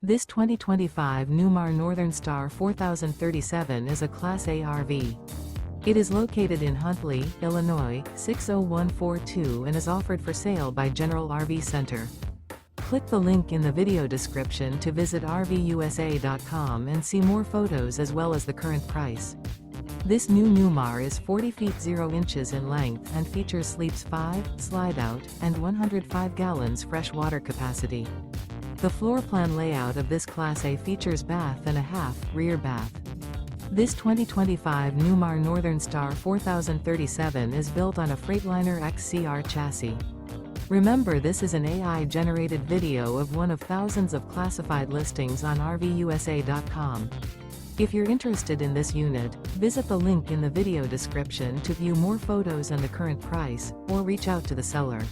This 2025 Newmar Northern Star 4037 is a Class A RV. It is located in Huntley, Illinois, 60142 and is offered for sale by General RV Center. Click the link in the video description to visit RVUSA.com and see more photos as well as the current price. This new Newmar is 40 feet 0 inches in length and features sleeps 5, slide-out, and 105 gallons fresh water capacity. The floor plan layout of this Class A features bath and a half, rear bath. This 2025 Newmar Northern Star 4037 is built on a Freightliner XCR chassis. Remember, this is an AI-generated video of one of thousands of classified listings on RVUSA.com. If you're interested in this unit, visit the link in the video description to view more photos and the current price, or reach out to the seller.